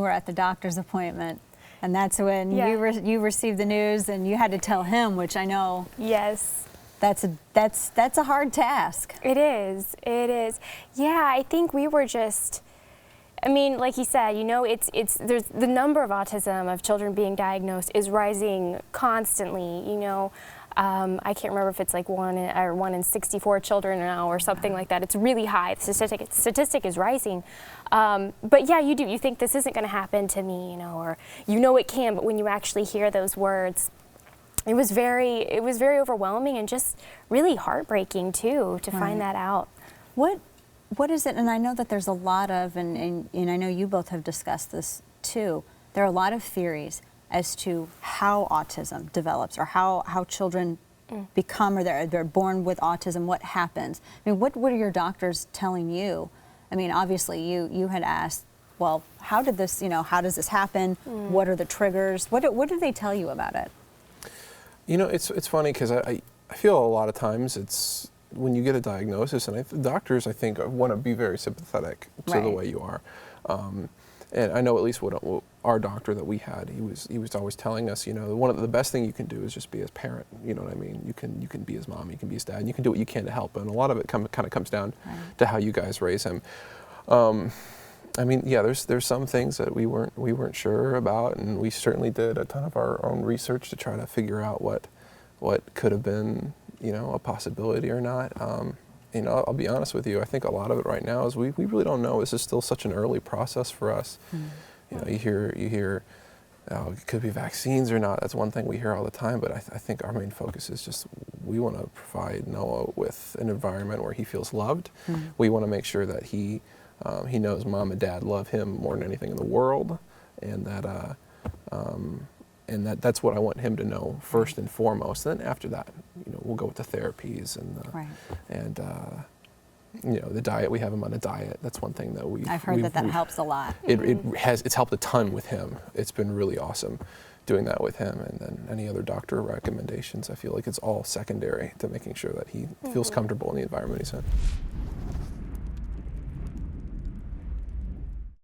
were at the doctor's appointment, and that's when you received the news, and you had to tell him, which I know. Yes. That's a hard task. It is. It is. Yeah, I think we were just. I mean, like you said, you know, there's the number of autism, of children being diagnosed, is rising constantly. You know, I can't remember if it's like 1 in 64 children now or something like that. It's really high. The statistic is rising. But yeah, you think this isn't going to happen to me, you know, or you know it can, but when you actually hear those words, it was very overwhelming and just really heartbreaking too to find that out. What is it, and I know that there's a lot of, and I know you both have discussed this too, there are a lot of theories as to how autism develops, or how children become, or they're born with autism, what happens. I mean, what are your doctors telling you? I mean, obviously you had asked, well, how does this happen? What are the triggers? What do they tell you about it? You know, it's funny because I feel a lot of times it's, when you get a diagnosis, and doctors, I think, want to be very sympathetic to the way you are. And I know at least what our doctor that we had, he was always telling us, you know, one of the best thing you can do is just be his parent. You know what I mean? You can be his mom, you can be his dad, and you can do what you can to help. And a lot of it kind of comes down to how you guys raise him. I mean, yeah, there's some things that we weren't sure about, and we certainly did a ton of our own research to try to figure out what could have been, you know, a possibility or not. You know, I'll be honest with you, I think a lot of it right now is we really don't know. This is still such an early process for us. You know, you hear it could be vaccines or not. That's one thing we hear all the time, but I think our main focus is just we want to provide Noah with an environment where he feels loved. We want to make sure that he knows mom and dad love him more than anything in the world, and that's what I want him to know first and foremost. And then after that, you know, we'll go with the therapies and you know, the diet. We have him on a diet. That's one thing that I've heard that helps a lot. It's helped a ton with him. It's been really awesome doing that with him. And then any other doctor recommendations, I feel like it's all secondary to making sure that he feels comfortable in the environment he's in.